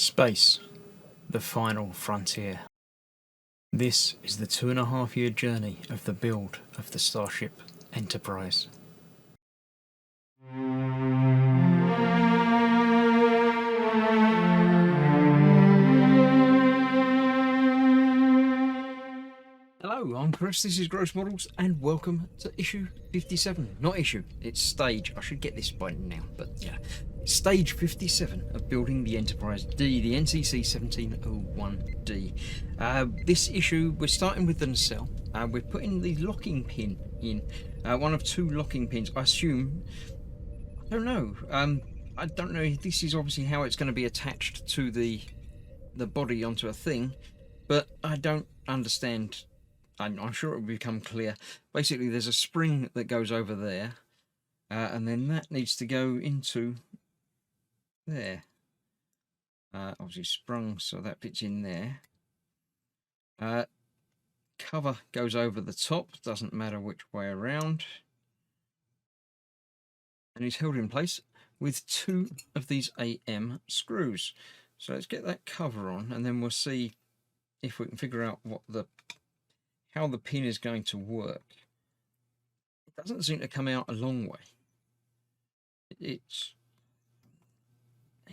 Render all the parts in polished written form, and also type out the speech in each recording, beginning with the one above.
Space, the final frontier. This is the 2.5-year journey of the build of the Starship Enterprise. Hello, I'm Chris, this is Gross Models, and welcome to issue 57. Not issue, it's stage. I should get this by now, but yeah. Stage 57 of building the Enterprise D, the NCC 1701D. This issue, we're starting with the nacelle. We're putting the locking pin in, one of two locking pins. I assume, I don't know. I don't know if this is obviously how it's going to be attached to the body onto a thing, but I don't understand. I'm sure it will become clear. Basically, there's a spring that goes over there, and then that needs to go into there. Obviously sprung, so that fits in there. Cover goes over the top, doesn't matter which way around. And it's held in place with two of these AM screws. So let's get that cover on, and then we'll see if we can figure out how the pin is going to work. It doesn't seem to come out a long way. It's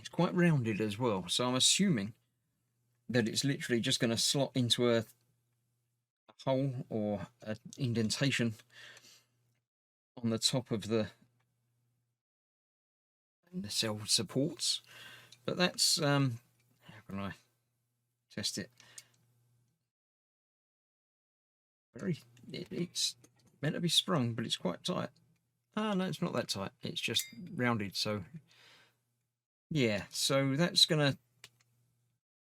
quite rounded as well, so I'm assuming that it's literally just going to slot into a hole or an indentation on the top of the cell supports. But that's how can I test it? It's meant to be sprung, but it's quite tight. Ah, no, it's not that tight. It's just rounded, so yeah, so that's gonna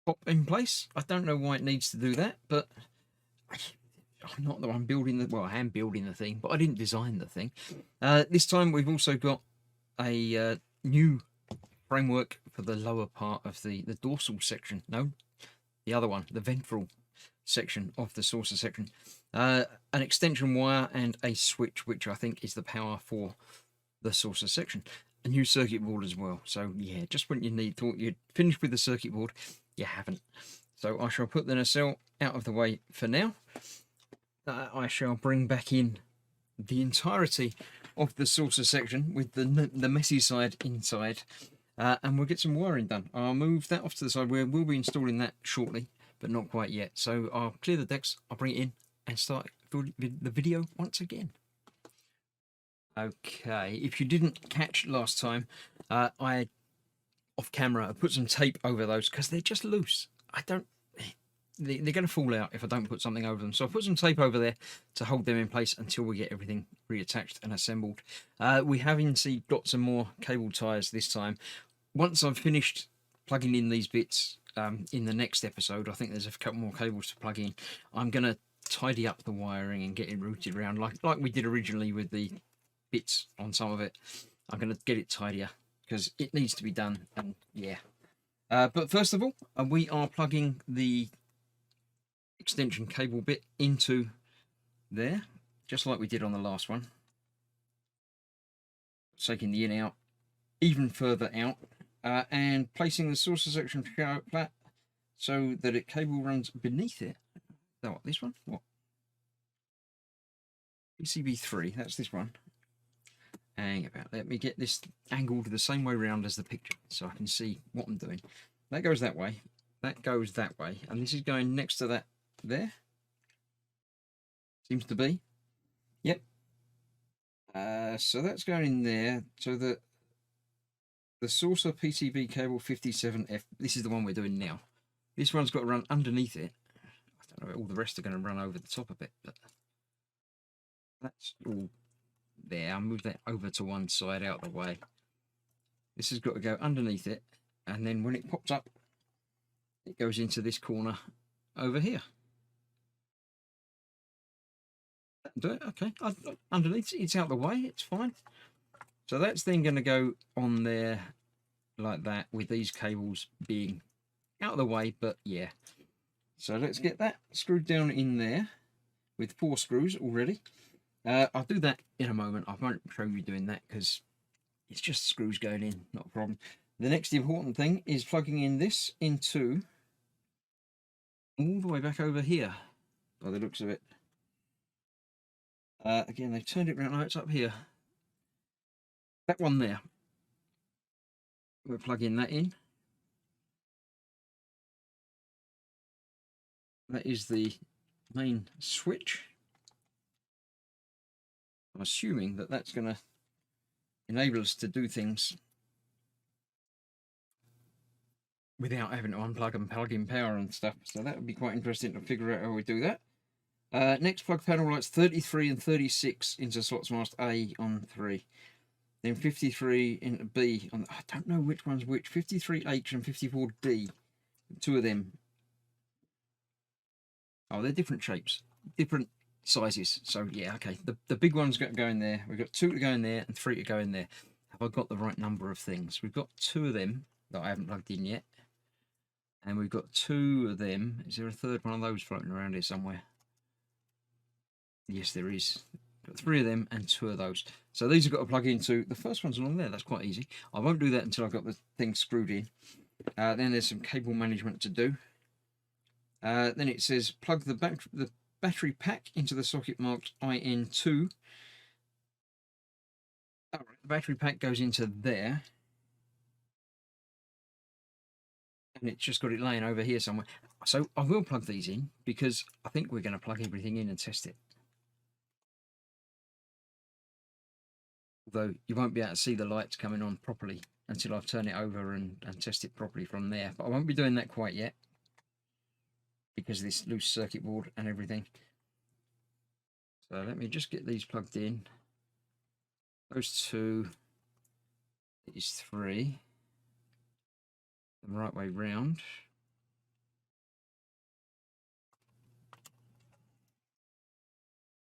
pop in place. I don't know why it needs to do that, but not that I'm building the, well, I am building the thing, but I didn't design the thing. This time we've also got a new framework for the lower part of the dorsal section. No, the other one, the ventral section of the saucer section. An extension wire and a switch, which I think is the power for the saucer section. A new circuit board as well. So yeah, just when you thought you'd finished with the circuit board, you haven't. So I shall put the nacelle out of the way for now. I shall bring back in the entirety of the saucer section with the messy side inside, and we'll get some wiring done. I'll move that off to the side. We'll be installing that shortly, but not quite yet. So I'll clear the decks, I'll bring it in and start the video once again. Okay, if you didn't catch last time, I, off camera, I put some tape over those because they're just loose. They're going to fall out if I don't put something over them. So I put some tape over there to hold them in place until we get everything reattached and assembled. We have indeed got some more cable ties this time. Once I've finished plugging in these bits in the next episode, I think there's a couple more cables to plug in. I'm going to tidy up the wiring and get it routed around like we did originally with the bits on some of it. I'm going to get it tidier because it needs to be done, and yeah. But first of all, we are plugging the extension cable bit into there, just like we did on the last one. Taking the in out even further out, and placing the saucer section flat so that it cable runs beneath it. Oh, what, this one? What? PCB3, that's this one. Hang about. Let me get this angled the same way round as the picture so I can see what I'm doing. That goes that way. That goes that way. And this is going next to that there. Seems to be. Yep. So that's going in there. So the saucer PCB cable 57F, this is the one we're doing now. This one's got to run underneath it. I don't know, all the rest are going to run over the top of it, but that's all there. I'll move that over to one side out of the way. This has got to go underneath it, and then when it pops up, it goes into this corner over here. Do it, okay. Underneath it's out of the way, it's fine. So that's then going to go on there like that, with these cables being out of the way, but yeah. So let's get that screwed down in there with 4 screws already. I'll do that in a moment. I won't show you doing that because it's just screws going in, not a problem. The next important thing is plugging in this into all the way back over here, by the looks of it. Again, they've turned it around. No, it's up here. That one there. We're plugging that in. That is the main switch. I'm assuming that that's going to enable us to do things without having to unplug and plug in power and stuff. So that would be quite interesting to figure out how we do that. Next, plug panel lights 33 and 36 into slots mast A on 3. Then 53 into B on, I don't know which one's which, 53H and 54D. Two of them. Oh, they're different shapes, different sizes. So yeah, okay. The big one's got to go in there. We've got 2 to go in there and 3 to go in there. Have I got the right number of things? We've got 2 of them that I haven't plugged in yet. And we've got 2 of them. Is there a third one of those floating around here somewhere? Yes, there is. Got 3 of them and 2 of those. So these have got to plug into. The first one's along there. That's quite easy. I won't do that until I've got the thing screwed in. Then there's some cable management to do. Then it says plug the battery pack into the socket marked IN2. All right, the battery pack goes into there. And it's just got it laying over here somewhere. So I will plug these in because I think we're going to plug everything in and test it. Although you won't be able to see the lights coming on properly until I've turned it over and test it properly from there. But I won't be doing that quite yet because of this loose circuit board and everything. So let me just get these plugged in. Those 2, these 3, the right way round.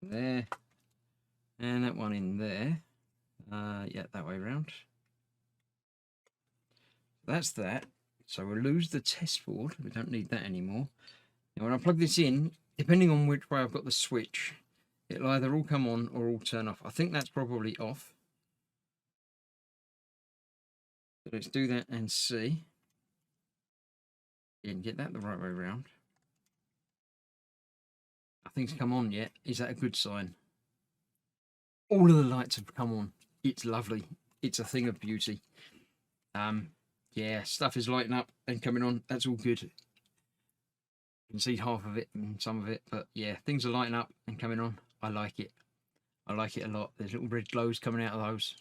There, and that one in there. Yeah, that way round. That's that. So we'll lose the test board. We don't need that anymore. Now when I plug this in, depending on which way I've got the switch, it'll either all come on or all turn off. I think that's probably off. So let's do that and see. Yeah, get that the right way around. Nothing's come on yet. Is that a good sign? All of the lights have come on. It's lovely. It's a thing of beauty. Yeah, stuff is lighting up and coming on. That's all good. You can see half of it and some of it, but yeah, things are lighting up and coming on. I like it. I like it a lot. There's little red glows coming out of those.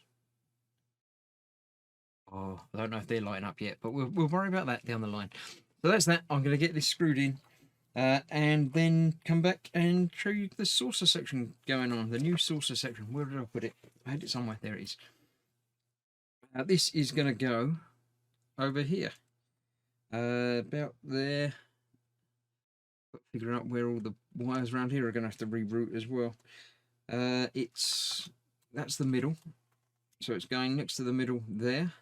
Oh, I don't know if they're lighting up yet, but we'll worry about that down the line. So that's that. I'm going to get this screwed in and then come back and show you the saucer section going on. The new saucer section. Where did I put it? I had it somewhere. There it is. This is going to go over here. About there. Figure out where all the wires around here are going to have to reroute as well. That's the middle. So it's going next to the middle there.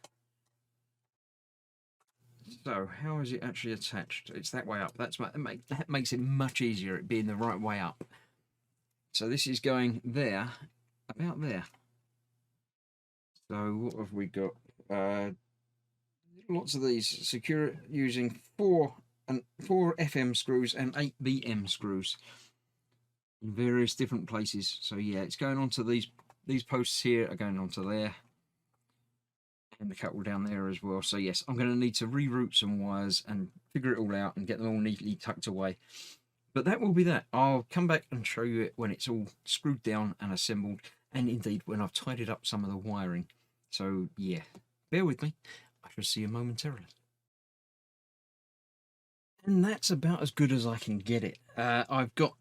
So how is it actually attached? It's that way up. That makes it much easier, it being the right way up. So this is going there, about there. So what have we got? Lots of these secure using 4 FM screws and 8 BM screws in various different places. So yeah, it's going onto these posts here are going onto there. And the couple down there as well. So yes, I'm going to need to reroute some wires and figure it all out and get them all neatly tucked away. But that will be that. I'll come back and show you it when it's all screwed down and assembled, and indeed when I've tidied up some of the wiring. So yeah, bear with me. I shall see you momentarily. And that's about as good as I can get it. I've got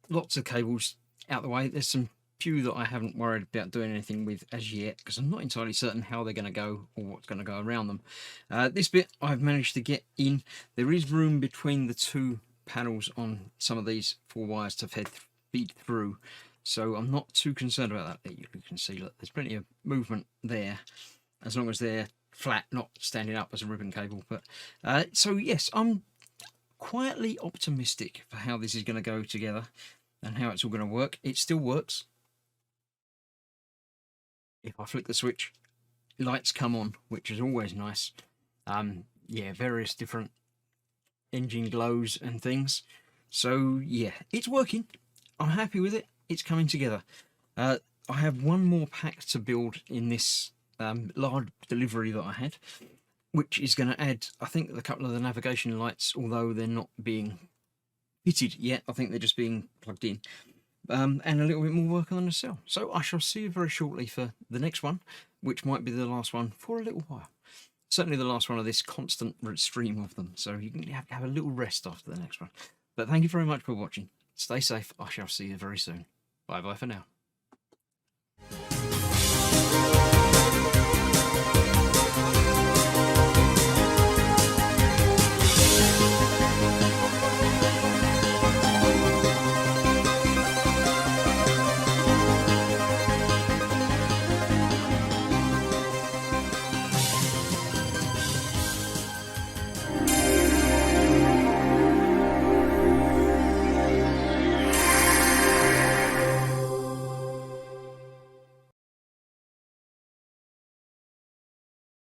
lots of cables out the way. There's some few that I haven't worried about doing anything with as yet because I'm not entirely certain how they're going to go or what's going to go around them. This bit I've managed to get in. There is room between the 2 panels on some of these 4 wires to feed through, so I'm not too concerned about that. You can see, look, there's plenty of movement there as long as they're flat, not standing up as a ribbon cable. But so yes, I'm quietly optimistic for how this is going to go together and how it's all going to work. It still works. If I flick the switch, lights come on, which is always nice. Yeah, various different engine glows and things. So yeah, it's working. I'm happy with it. It's coming together. I have one more pack to build in this large delivery that I had, which is going to add, I think, a couple of the navigation lights, although they're not being fitted yet. I think they're just being plugged in. And a little bit more work on the nacelle. So I shall see you very shortly for the next one, which might be the last one for a little while. Certainly the last one of this constant stream of them. So you can have a little rest after the next one. But thank you very much for watching. Stay safe. I shall see you very soon. Bye bye for now.